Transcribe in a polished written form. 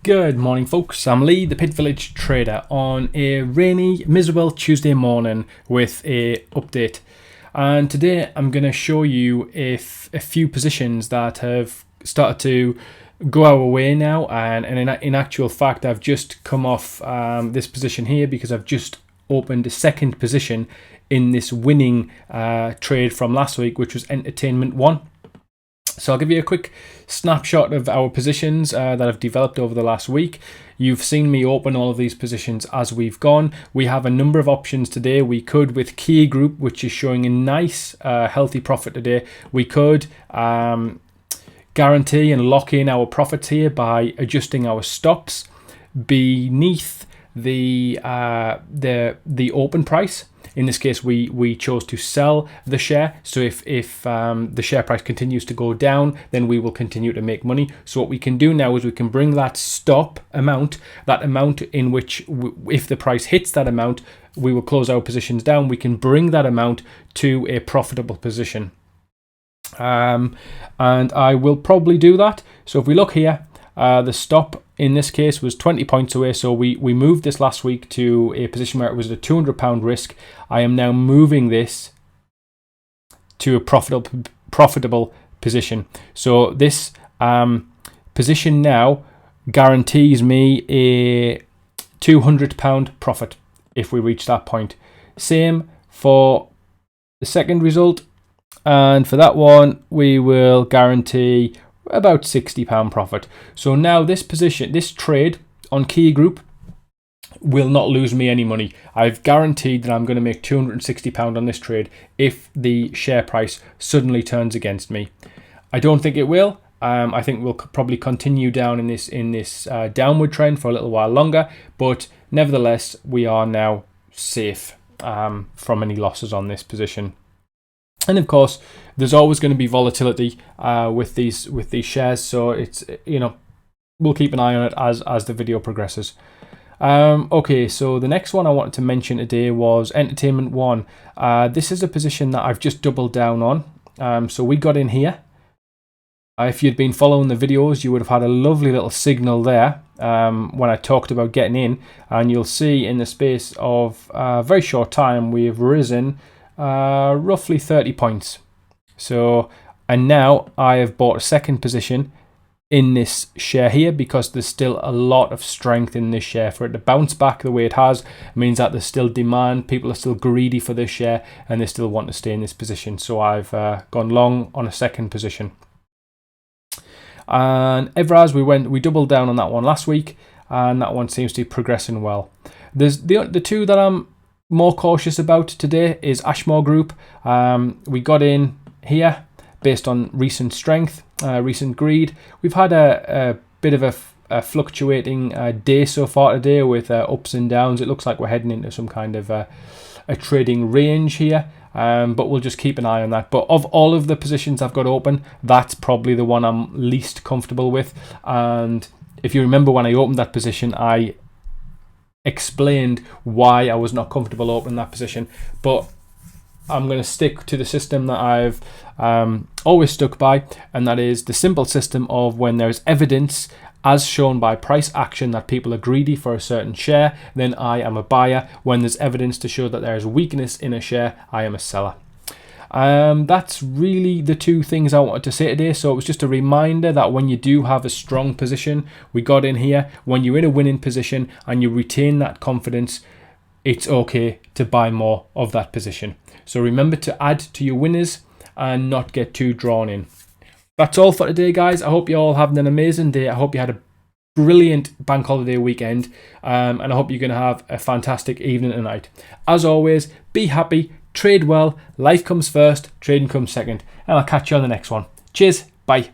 Good morning, folks. I'm Lee, the Pit Village Trader, on a rainy, miserable Tuesday morning with a update. And today I'm going to show you a few positions that have started to go our way now. And in actual fact, I've just come off this position here because I've just opened a second position in this winning trade from last week, which was Entertainment One. So I'll give you a quick snapshot of our positions that have developed over the last week. You've seen me open all of these positions as we've gone. We have a number of options today. We could, with Key Group, which is showing a nice healthy profit today, we could guarantee and lock in our profits here by adjusting our stops beneath the open price. In this case, we chose to sell the share. So if the share price continues to go down, then we will continue to make money. So what we can do now is we can bring that stop amount, that amount in which if the price hits that amount, we will close our positions down. We can bring that amount to a profitable position. And I will probably do that. So if we look here, the stop in this case was 20 points away. So we moved this last week to a position where it was a £200 risk. I am now moving this to a profitable position. So this position now guarantees me a £200 profit if we reach that point. Same for the second result. And for that one, we will guarantee about £60 profit. So now this position, this trade on Key Group will not lose me any money. I've guaranteed that I'm going to make £260 on this trade if the share price suddenly turns against me. I don't think it will. I think we'll probably continue down in this downward trend for a little while longer, but nevertheless, we are now safe from any losses on this position. And of course, there's always going to be volatility with these shares, so it's, we'll keep an eye on it as the video progresses. Okay, so the next one I wanted to mention today was Entertainment One. This is a position that I've just doubled down on. So we got in here. If you'd been following the videos, you would have had a lovely little signal there when I talked about getting in, and you'll see in the space of a very short time we've risen roughly 30 points. So, and now I have bought a second position in this share here because there's still a lot of strength in this share. For it to bounce back the way it has means that there's still demand. People are still greedy for this share and they still want to stay in this position. So I've gone long on a second position. And Evraz, we doubled down on that one last week, and that one seems to be progressing well. There's the two that I'm more cautious about today is Ashmore Group. We got in here based on recent strength, recent greed. We've had a bit of a fluctuating day so far today with ups and downs. It looks like we're heading into some kind of a trading range here, but we'll just keep an eye on that. But of all of the positions I've got open, that's probably the one I'm least comfortable with. And if you remember, when I opened that position, I explained why I was not comfortable opening that position, but I'm going to stick to the system that I've always stuck by, and that is the simple system of when there's evidence as shown by price action that people are greedy for a certain share, then I am a buyer. When there's evidence to show that there is weakness in a share, I am a seller. That's really the two things I wanted to say today. So it was just a reminder that when you do have a strong position, we got in here, when you're in a winning position and you retain that confidence, it's okay to buy more of that position. So remember to add to your winners and not get too drawn in. That's all for today, guys. I hope you're all having an amazing day. I hope you had a brilliant bank holiday weekend, and I hope you're going to have a fantastic evening tonight. As always, be happy, trade well, life comes first, trading comes second, and I'll catch you on the next one. Cheers, bye.